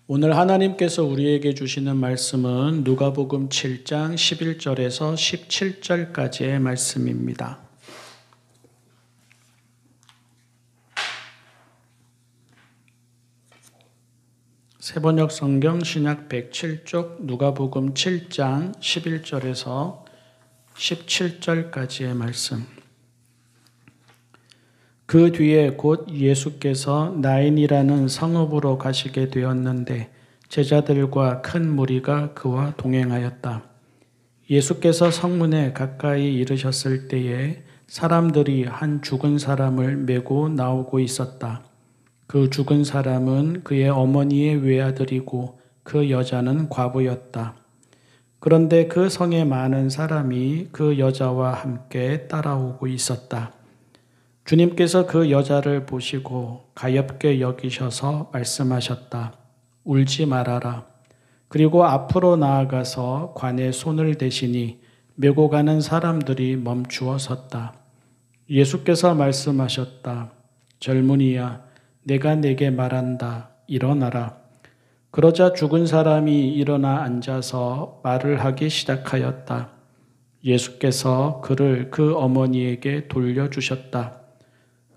오늘 하나님께서 우리에게 주시는 말씀은 누가복음 7장 11절에서 17절까지의 말씀입니다. 세번역 성경 신약 107쪽 누가복음 7장 11절에서 17절까지의 말씀. 그 뒤에 곧 예수께서 나인이라는 성읍으로 가시게 되었는데 제자들과 큰 무리가 그와 동행하였다. 예수께서 성문에 가까이 이르셨을 때에 사람들이 한 죽은 사람을 메고 나오고 있었다. 그 죽은 사람은 그의 어머니의 외아들이고 그 여자는 과부였다. 그런데 그 성에 많은 사람이 그 여자와 함께 따라오고 있었다. 주님께서 그 여자를 보시고 가엾게 여기셔서 말씀하셨다. 울지 말아라. 그리고 앞으로 나아가서 관에 손을 대시니 메고 가는 사람들이 멈추어 섰다. 예수께서 말씀하셨다. 젊은이야, 내가 내게 말한다. 일어나라. 그러자 죽은 사람이 일어나 앉아서 말을 하기 시작하였다. 예수께서 그를 그 어머니에게 돌려주셨다.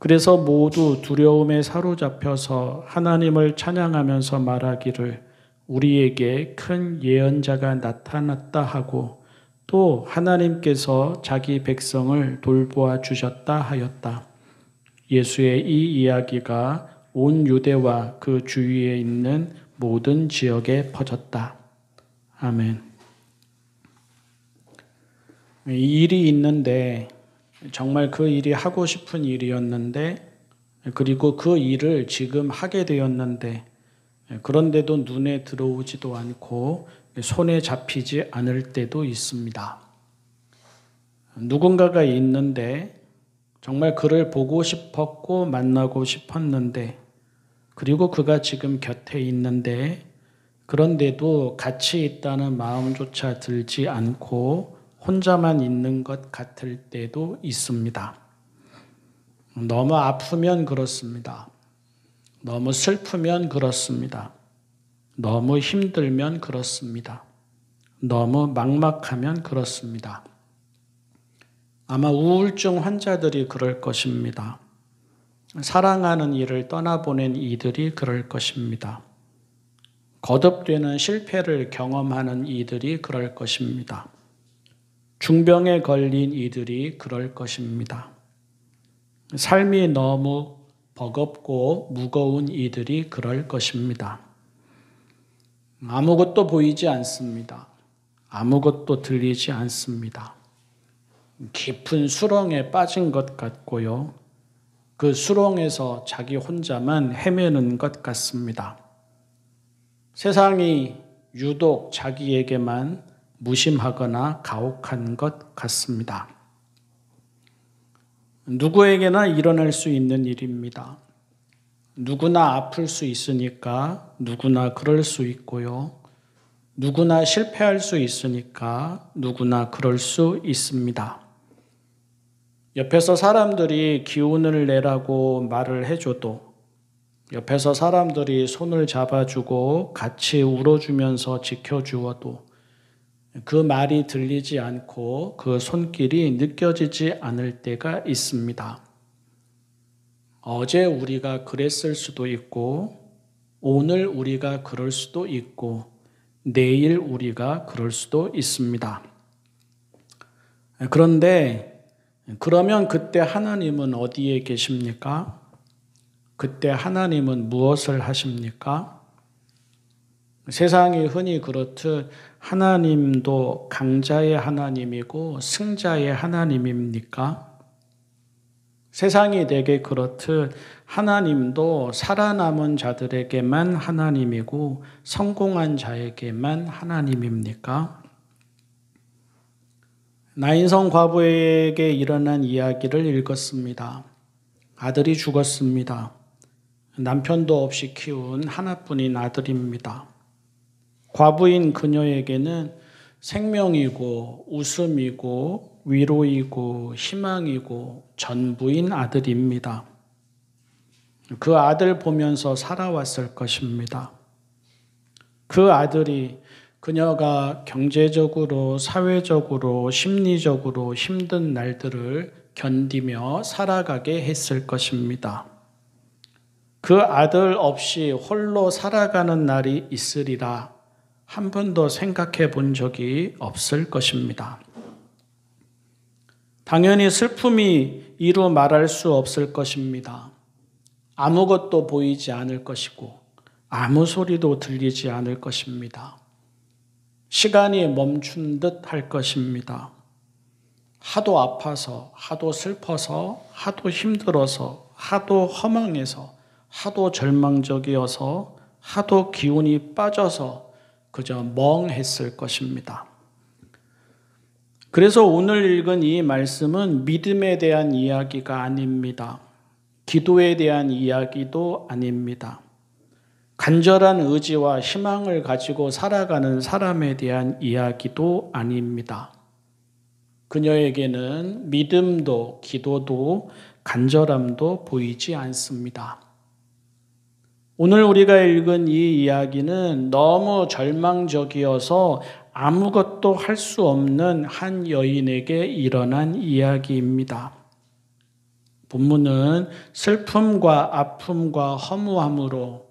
그래서 모두 두려움에 사로잡혀서 하나님을 찬양하면서 말하기를 우리에게 큰 예언자가 나타났다 하고 또 하나님께서 자기 백성을 돌보아 주셨다 하였다. 예수의 이 이야기가 온 유대와 그 주위에 있는 모든 지역에 퍼졌다. 아멘. 이 일이 있는데 정말 그 일이 하고 싶은 일이었는데 그리고 그 일을 지금 하게 되었는데 그런데도 눈에 들어오지도 않고 손에 잡히지 않을 때도 있습니다. 누군가가 있는데 정말 그를 보고 싶었고 만나고 싶었는데 그리고 그가 지금 곁에 있는데 그런데도 같이 있다는 마음조차 들지 않고 혼자만 있는 것 같을 때도 있습니다. 너무 아프면 그렇습니다. 너무 슬프면 그렇습니다. 너무 힘들면 그렇습니다. 너무 막막하면 그렇습니다. 아마 우울증 환자들이 그럴 것입니다. 사랑하는 이를 떠나보낸 이들이 그럴 것입니다. 거듭되는 실패를 경험하는 이들이 그럴 것입니다. 중병에 걸린 이들이 그럴 것입니다. 삶이 너무 버겁고 무거운 이들이 그럴 것입니다. 아무것도 보이지 않습니다. 아무것도 들리지 않습니다. 깊은 수렁에 빠진 것 같고요. 그 수렁에서 자기 혼자만 헤매는 것 같습니다. 세상이 유독 자기에게만 무심하거나 가혹한 것 같습니다. 누구에게나 일어날 수 있는 일입니다. 누구나 아플 수 있으니까 누구나 그럴 수 있고요. 누구나 실패할 수 있으니까 누구나 그럴 수 있습니다. 옆에서 사람들이 기운을 내라고 말을 해줘도 옆에서 사람들이 손을 잡아주고 같이 울어주면서 지켜주어도 그 말이 들리지 않고 그 손길이 느껴지지 않을 때가 있습니다. 어제 우리가 그랬을 수도 있고 오늘 우리가 그럴 수도 있고 내일 우리가 그럴 수도 있습니다. 그런데 그러면 그때 하나님은 어디에 계십니까? 그때 하나님은 무엇을 하십니까? 세상이 흔히 그렇듯 하나님도 강자의 하나님이고 승자의 하나님입니까? 세상이 되게 그렇듯 하나님도 살아남은 자들에게만 하나님이고 성공한 자에게만 하나님입니까? 나인성 과부에게 일어난 이야기를 읽었습니다. 아들이 죽었습니다. 남편도 없이 키운 하나뿐인 아들입니다. 과부인 그녀에게는 생명이고 웃음이고 위로이고 희망이고 전부인 아들입니다. 그 아들 보면서 살아왔을 것입니다. 그 아들이 그녀가 경제적으로, 사회적으로, 심리적으로 힘든 날들을 견디며 살아가게 했을 것입니다. 그 아들 없이 홀로 살아가는 날이 있으리라 한 번도 생각해 본 적이 없을 것입니다. 당연히 슬픔이 이루 말할 수 없을 것입니다. 아무것도 보이지 않을 것이고 아무 소리도 들리지 않을 것입니다. 시간이 멈춘 듯 할 것입니다. 하도 아파서, 하도 슬퍼서, 하도 힘들어서, 하도 허망해서, 하도 절망적이어서, 하도 기운이 빠져서 그저 멍했을 것입니다. 그래서 오늘 읽은 이 말씀은 믿음에 대한 이야기가 아닙니다. 기도에 대한 이야기도 아닙니다. 간절한 의지와 희망을 가지고 살아가는 사람에 대한 이야기도 아닙니다. 그녀에게는 믿음도 기도도 간절함도 보이지 않습니다. 오늘 우리가 읽은 이 이야기는 너무 절망적이어서 아무것도 할 수 없는 한 여인에게 일어난 이야기입니다. 본문은 슬픔과 아픔과 허무함으로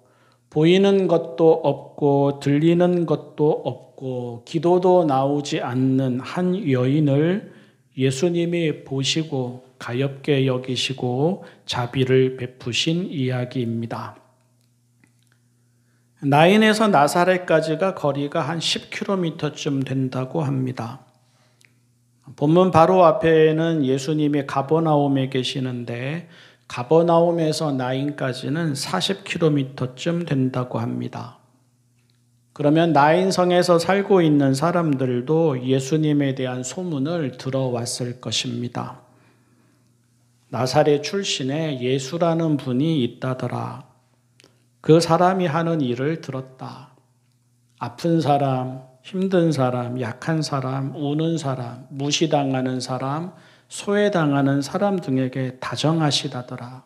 보이는 것도 없고 들리는 것도 없고 기도도 나오지 않는 한 여인을 예수님이 보시고 가엾게 여기시고 자비를 베푸신 이야기입니다. 나인에서 나사렛까지가 거리가 한 10km쯤 된다고 합니다. 본문 바로 앞에는 예수님이 가버나움에 계시는데 가버나움에서 나인까지는 40km쯤 된다고 합니다. 그러면 나인성에서 살고 있는 사람들도 예수님에 대한 소문을 들어왔을 것입니다. 나사렛 출신에 예수라는 분이 있다더라. 그 사람이 하는 일을 들었다. 아픈 사람, 힘든 사람, 약한 사람, 우는 사람, 무시당하는 사람, 소외당하는 사람 등에게 다정하시다더라.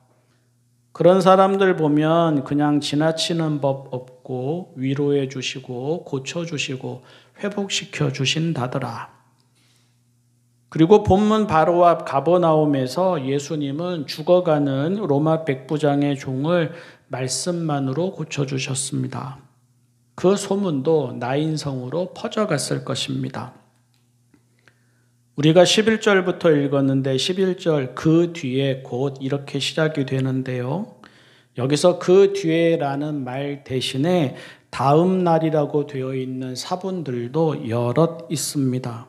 그런 사람들 보면 그냥 지나치는 법 없고 위로해 주시고 고쳐주시고 회복시켜 주신다더라. 그리고 본문 바로 앞 가버나움에서 예수님은 죽어가는 로마 백부장의 종을 말씀만으로 고쳐주셨습니다. 그 소문도 나인성으로 퍼져갔을 것입니다. 우리가 11절부터 읽었는데 11절 그 뒤에 곧 이렇게 시작이 되는데요. 여기서 그 뒤에라는 말 대신에 다음 날이라고 되어 있는 사본들도 여럿 있습니다.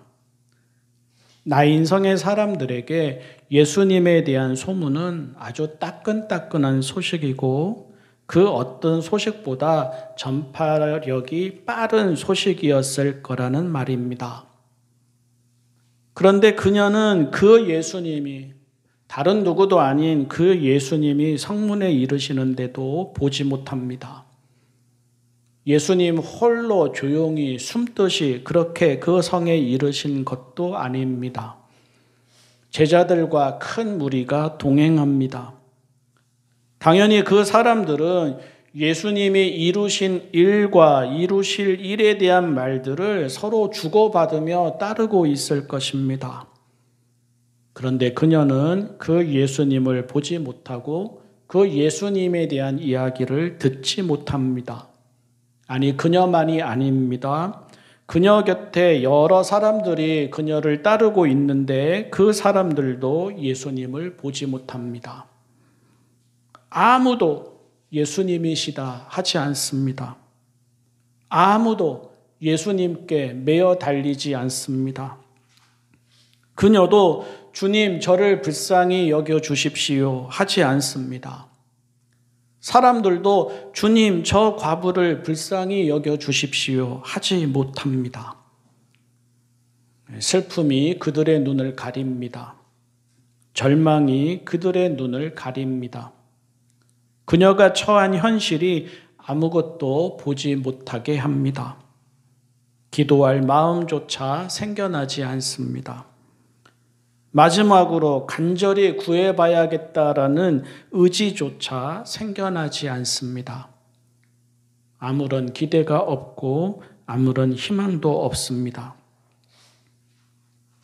나인성의 사람들에게 예수님에 대한 소문은 아주 따끈따끈한 소식이고 그 어떤 소식보다 전파력이 빠른 소식이었을 거라는 말입니다. 그런데 그녀는 그 예수님이 다른 누구도 아닌 그 예수님이 성문에 이르시는데도 보지 못합니다. 예수님 홀로 조용히 숨듯이 그렇게 그 성에 이르신 것도 아닙니다. 제자들과 큰 무리가 동행합니다. 당연히 그 사람들은 예수님이 이루신 일과 이루실 일에 대한 말들을 서로 주고받으며 따르고 있을 것입니다. 그런데 그녀는 그 예수님을 보지 못하고 그 예수님에 대한 이야기를 듣지 못합니다. 아니, 그녀만이 아닙니다. 그녀 곁에 여러 사람들이 그녀를 따르고 있는데 그 사람들도 예수님을 보지 못합니다. 아무도 예수님이시다 하지 않습니다. 아무도 예수님께 매어 달리지 않습니다. 그녀도 주님 저를 불쌍히 여겨 주십시오 하지 않습니다. 사람들도 주님 저 과부를 불쌍히 여겨 주십시오 하지 못합니다. 슬픔이 그들의 눈을 가립니다. 절망이 그들의 눈을 가립니다. 그녀가 처한 현실이 아무것도 보지 못하게 합니다. 기도할 마음조차 생겨나지 않습니다. 마지막으로 간절히 구해봐야겠다라는 의지조차 생겨나지 않습니다. 아무런 기대가 없고 아무런 희망도 없습니다.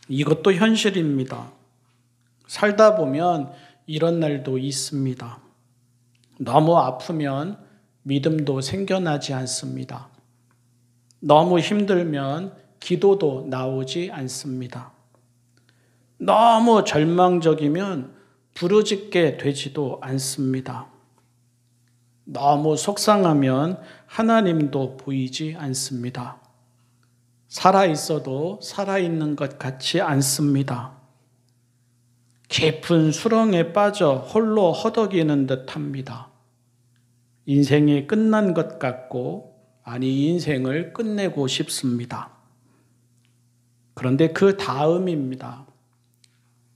이것도 현실입니다. 살다 보면 이런 날도 있습니다. 너무 아프면 믿음도 생겨나지 않습니다. 너무 힘들면 기도도 나오지 않습니다. 너무 절망적이면 부르짖게 되지도 않습니다. 너무 속상하면 하나님도 보이지 않습니다. 살아있어도 살아있는 것 같지 않습니다. 깊은 수렁에 빠져 홀로 허덕이는 듯합니다. 인생이 끝난 것 같고 아니 인생을 끝내고 싶습니다. 그런데 그 다음입니다.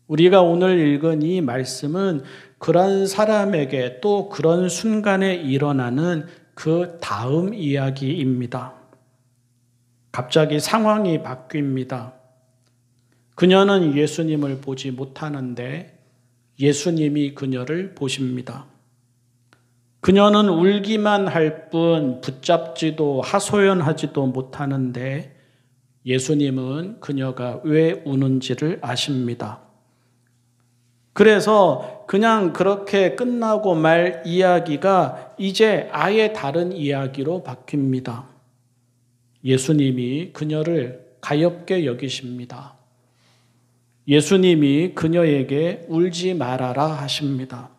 우리가 오늘 읽은 이 말씀은 그런 사람에게 또 그런 순간에 일어나는 그 다음 이야기입니다. 갑자기 상황이 바뀝니다. 그녀는 예수님을 보지 못하는데 예수님이 그녀를 보십니다. 그녀는 울기만 할 뿐 붙잡지도 하소연하지도 못하는데 예수님은 그녀가 왜 우는지를 아십니다. 그래서 그냥 그렇게 끝나고 말 이야기가 이제 아예 다른 이야기로 바뀝니다. 예수님이 그녀를 가엾게 여기십니다. 예수님이 그녀에게 울지 말아라 하십니다.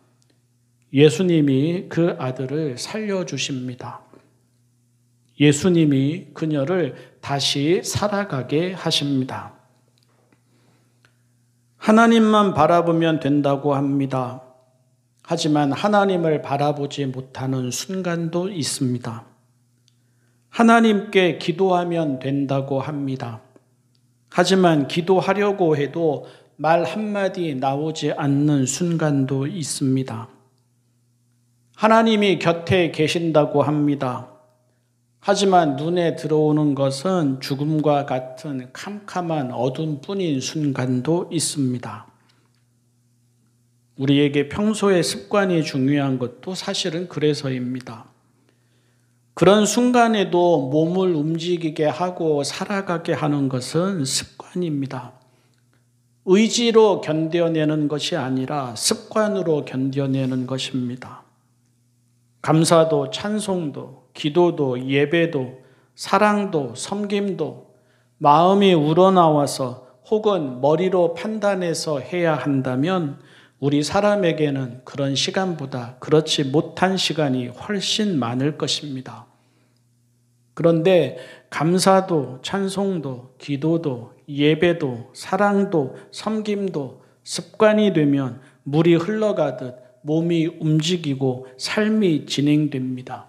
예수님이 그 아들을 살려주십니다. 예수님이 그녀를 다시 살아가게 하십니다. 하나님만 바라보면 된다고 합니다. 하지만 하나님을 바라보지 못하는 순간도 있습니다. 하나님께 기도하면 된다고 합니다. 하지만 기도하려고 해도 말 한마디 나오지 않는 순간도 있습니다. 하나님이 곁에 계신다고 합니다. 하지만 눈에 들어오는 것은 죽음과 같은 캄캄한 어둠뿐인 순간도 있습니다. 우리에게 평소에 습관이 중요한 것도 사실은 그래서입니다. 그런 순간에도 몸을 움직이게 하고 살아가게 하는 것은 습관입니다. 의지로 견뎌내는 것이 아니라 습관으로 견뎌내는 것입니다. 감사도 찬송도 기도도 예배도 사랑도 섬김도 마음이 우러나와서 혹은 머리로 판단해서 해야 한다면 우리 사람에게는 그런 시간보다 그렇지 못한 시간이 훨씬 많을 것입니다. 그런데 감사도 찬송도 기도도 예배도 사랑도 섬김도 습관이 되면 물이 흘러가듯 몸이 움직이고 삶이 진행됩니다.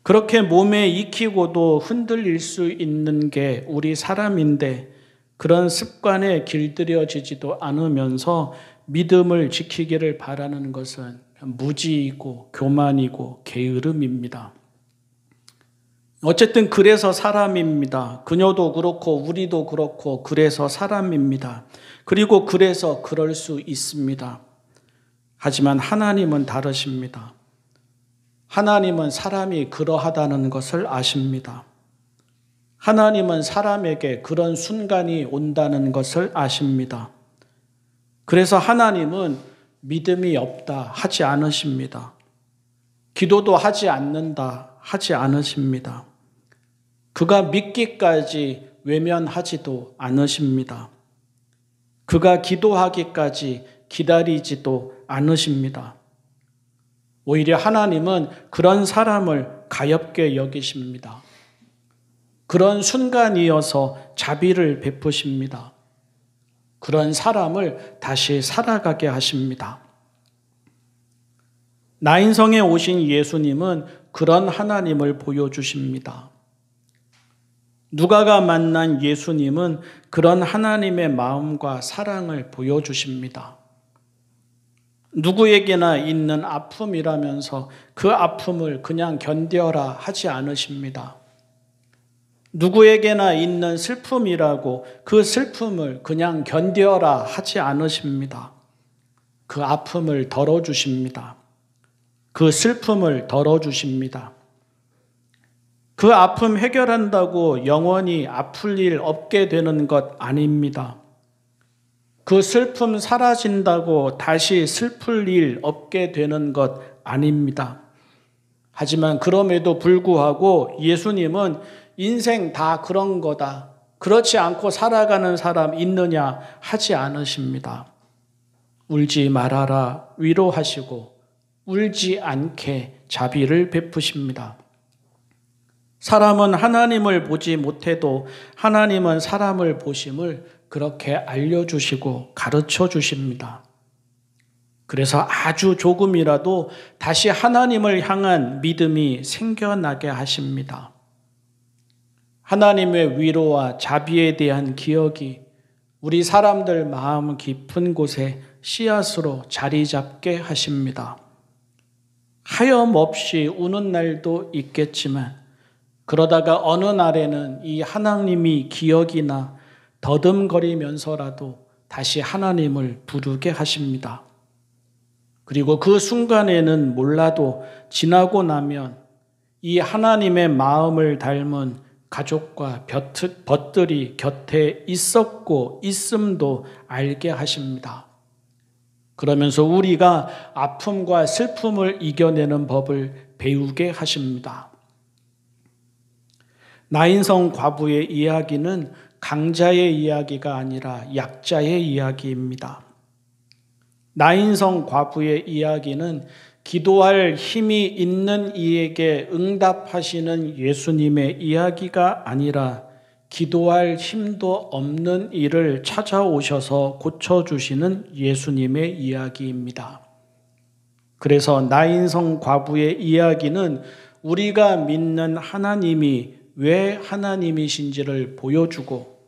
그렇게 몸에 익히고도 흔들릴 수 있는 게 우리 사람인데 그런 습관에 길들여지지도 않으면서 믿음을 지키기를 바라는 것은 무지이고 교만이고 게으름입니다. 어쨌든 그래서 사람입니다. 그녀도 그렇고 우리도 그렇고 그래서 사람입니다. 그리고 그래서 그럴 수 있습니다. 하지만 하나님은 다르십니다. 하나님은 사람이 그러하다는 것을 아십니다. 하나님은 사람에게 그런 순간이 온다는 것을 아십니다. 그래서 하나님은 믿음이 없다 하지 않으십니다. 기도도 하지 않는다 하지 않으십니다. 그가 믿기까지 외면하지도 않으십니다. 그가 기도하기까지 기다리지도 않으십니다. 오히려 하나님은 그런 사람을 가엾게 여기십니다. 그런 순간이어서 자비를 베푸십니다. 그런 사람을 다시 살아가게 하십니다. 나인성에 오신 예수님은 그런 하나님을 보여주십니다. 누가가 만난 예수님은 그런 하나님의 마음과 사랑을 보여주십니다. 누구에게나 있는 아픔이라면서 그 아픔을 그냥 견뎌라 하지 않으십니다. 누구에게나 있는 슬픔이라고 그 슬픔을 그냥 견뎌라 하지 않으십니다. 그 아픔을 덜어주십니다. 그 슬픔을 덜어주십니다. 그 아픔 해결한다고 영원히 아플 일 없게 되는 것 아닙니다. 그 슬픔 사라진다고 다시 슬플 일 없게 되는 것 아닙니다. 하지만 그럼에도 불구하고 예수님은 인생 다 그런 거다, 그렇지 않고 살아가는 사람 있느냐 하지 않으십니다. 울지 말아라 위로하시고 울지 않게 자비를 베푸십니다. 사람은 하나님을 보지 못해도 하나님은 사람을 보심을 그렇게 알려주시고 가르쳐 주십니다. 그래서 아주 조금이라도 다시 하나님을 향한 믿음이 생겨나게 하십니다. 하나님의 위로와 자비에 대한 기억이 우리 사람들 마음 깊은 곳에 씨앗으로 자리 잡게 하십니다. 하염없이 우는 날도 있겠지만 그러다가 어느 날에는 이 하나님이 기억이 나 더듬거리면서라도 다시 하나님을 부르게 하십니다. 그리고 그 순간에는 몰라도 지나고 나면 이 하나님의 마음을 닮은 가족과 벗들이 곁에 있었고 있음도 알게 하십니다. 그러면서 우리가 아픔과 슬픔을 이겨내는 법을 배우게 하십니다. 나인성 과부의 이야기는 강자의 이야기가 아니라 약자의 이야기입니다. 나인성 과부의 이야기는 기도할 힘이 있는 이에게 응답하시는 예수님의 이야기가 아니라 기도할 힘도 없는 이를 찾아오셔서 고쳐주시는 예수님의 이야기입니다. 그래서 나인성 과부의 이야기는 우리가 믿는 하나님이 왜 하나님이신지를 보여주고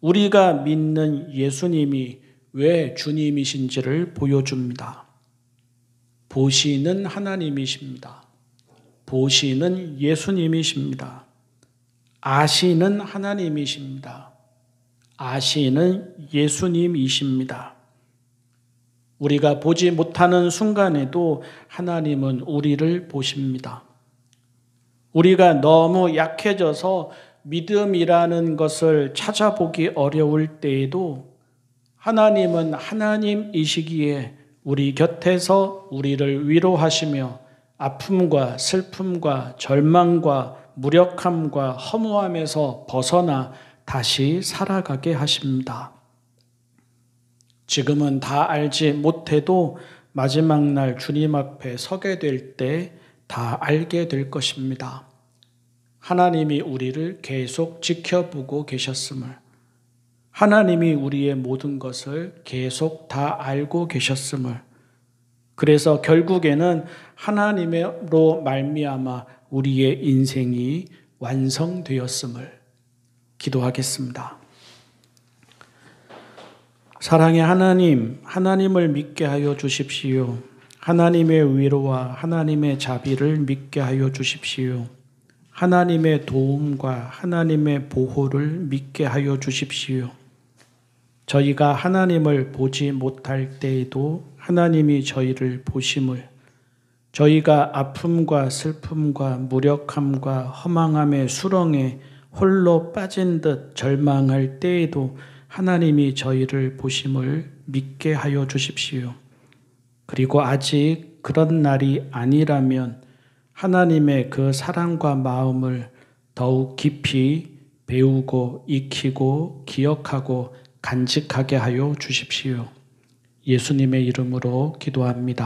우리가 믿는 예수님이 왜 주님이신지를 보여줍니다. 보시는 하나님이십니다. 보시는 예수님이십니다. 아시는 하나님이십니다. 아시는 예수님이십니다. 우리가 보지 못하는 순간에도 하나님은 우리를 보십니다. 우리가 너무 약해져서 믿음이라는 것을 찾아보기 어려울 때에도 하나님은 하나님이시기에 우리 곁에서 우리를 위로하시며 아픔과 슬픔과 절망과 무력함과 허무함에서 벗어나 다시 살아가게 하십니다. 지금은 다 알지 못해도 마지막 날 주님 앞에 서게 될 때 다 알게 될 것입니다. 하나님이 우리를 계속 지켜보고 계셨음을, 하나님이 우리의 모든 것을 계속 다 알고 계셨음을, 그래서 결국에는 하나님으로 말미암아 우리의 인생이 완성되었음을 기도하겠습니다. 사랑의 하나님, 하나님을 믿게 하여 주십시오. 하나님의 위로와 하나님의 자비를 믿게 하여 주십시오. 하나님의 도움과 하나님의 보호를 믿게 하여 주십시오. 저희가 하나님을 보지 못할 때에도 하나님이 저희를 보심을, 저희가 아픔과 슬픔과 무력함과 허망함의 수렁에 홀로 빠진 듯 절망할 때에도 하나님이 저희를 보심을 믿게 하여 주십시오. 그리고 아직 그런 날이 아니라면 하나님의 그 사랑과 마음을 더욱 깊이 배우고 익히고 기억하고 간직하게 하여 주십시오. 예수님의 이름으로 기도합니다.